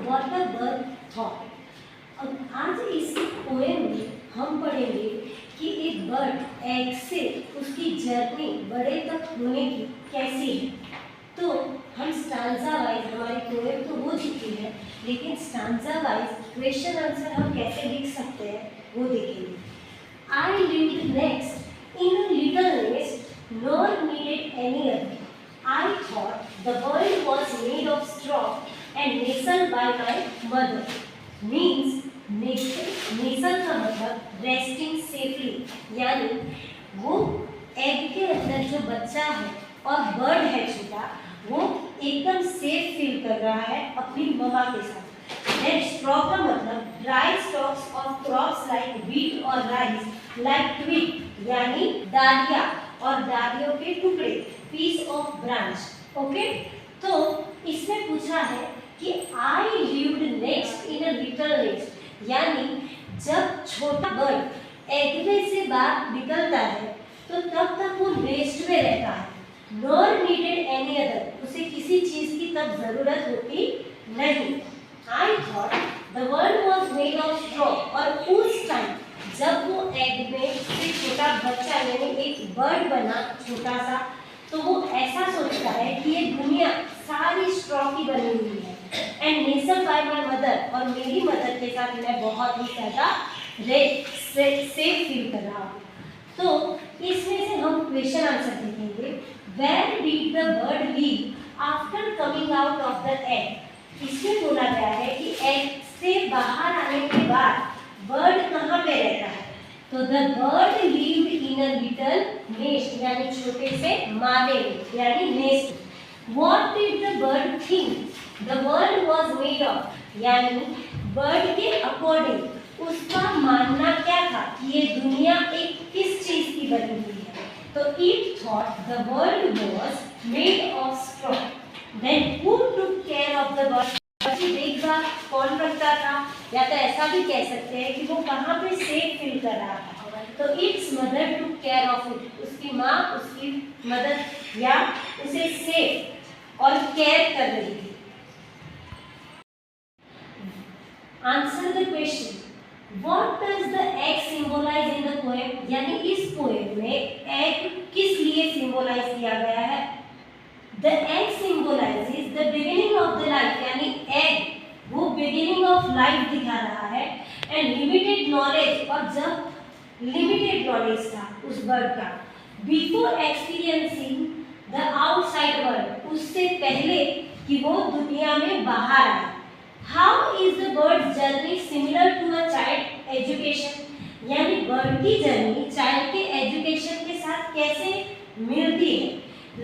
what the bird thought. अब आज इस पोएम में हम पढ़ेंगे कि एक बर्ड एग से उसकी जर्नी बड़े तक होने की कैसी है। तो हम स्टांजा वाइज, हमारी पोएम तो हो चुकी है, लेकिन स्टांजा वाइज क्वेश्चन आंसर हम कैसे लिख सकते हैं वो देखेंगे। I lived next in a little nest, nor needed any other. I thought the world was made of straw and nestled by my mother. Means nestle का मतलब resting safely, यानी वो एग के अंदर जो बच्चा है और बर्ड है छोटा, वो एकदम सेफ फील कर रहा है अपनी मम्मा के साथ। Then straw का मतलब dry stalks of crops like wheat और rice, like twig, यानी डालियाँ और डालियों के टुकड़े, piece of branch. ओके, तो इसमें पूछा है कि I lived next in a little nest, यानी जब छोटा बर्ड एग में से बाहर निकलता है तो तब तक वो नेस्ट में रहता है। Nor needed any other, उसे किसी चीज की तब जरूरत होती नहीं। I thought the world was made of straw, और उस टाइम जब वो एग में से छोटा बच्चा यानी एक बर्ड बना छोटा सा, तो वो ऐसा सोचता है कि ये दुनिया सारी स्ट्रॉ की बनी हुई है। And nestled by my mother, और मेरी मदर के साथ मैं बहुत ही ज्यादा सेफ फील कर रहा हूँ। तो इसमें से हम क्वेश्चन आंसर देखेंगे। Where did the bird leave after coming out of the egg. इसमें बोला गया है कि एग से बाहर आने के बाद बर्ड कहाँ पे रहता है। तो the bird levied in a little nest, यानी छोटे से माले में, यानी nest. What did the bird think the world was made of, यानी बर्ड के अकॉर्डिंग उसका मानना क्या था कि ये दुनिया एक किस चीज की बनी हुई है। तो it thought the world was made of straw. Then who took care of the bird, उसकी देखभाल कौन करता था, या तो ऐसा भी कह सकते हैं कि वो कहाँ पे सेफ फील कर रहा था। तो it's mother took care of it, उसकी माँ उसकी मदद या उसे सेफ और केयर कर रही थी। Answer the question, what does the egg symbolize in the poem, यानी इस पोएम में एग किस लिए सिंबलाइज किया गया है। The egg symbolizes the beginning of the life, यानी egg वो beginning of life दिखा रहा है। and limited knowledge, और जब limited knowledge था उस bird का, before experiencing the outside world, उससे पहले कि वो दुनिया में बाहर आए। how is the bird's journey similar to a child education, यानी बर्ड की जर्नी चाइल्ड के एजुकेशन के साथ कैसे मिलती है।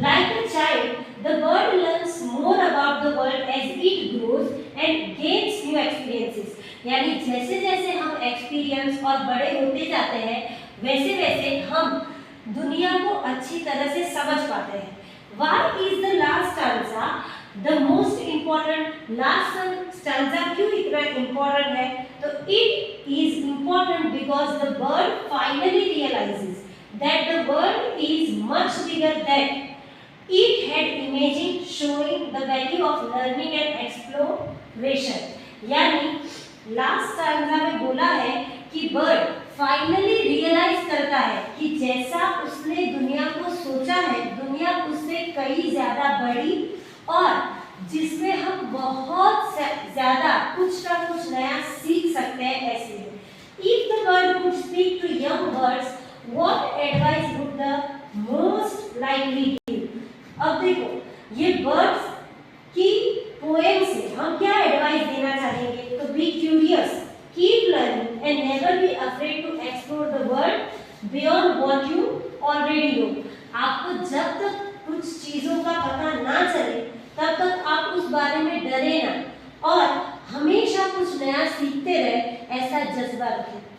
Like a child, the bird learns more about the world as it grows and gains new experiences. यानी जैसे जैसे हम एक्सपीरियंस और बड़े होते जाते हैं, वैसे वैसे हम दुनिया को अच्छी तरह से समझ पाते हैं। Why is the last stanza the most important? Last stanza क्यों इतना important है? तो it is important because the bird finally realizes that the world is much bigger than it had imagined, showing the value of learning and exploration. यानी last stanza में बोला है कि bird finally realise करता है कि जैसा उसने दुनिया को सोचा है, दुनिया उससे कई ज्यादा बड़ी और जिसमें हम बहुत ज्यादा कुछ ना कुछ नया सीख सकते हैं। ऐसे If the bird could speak to young birds, what advice would the most likely give? अब देखो ये बर्ड्स की पोएम से हम क्या एडवाइस देना चाहेंगे। तो be curious, keep learning and never be afraid to explore the world beyond what you already know. आपको जब तक कुछ चीजों का पता ना चले तब तक आप उस बारे में डरे ना और हमेशा कुछ नया सीखते रहे, ऐसा जज्बा रखें।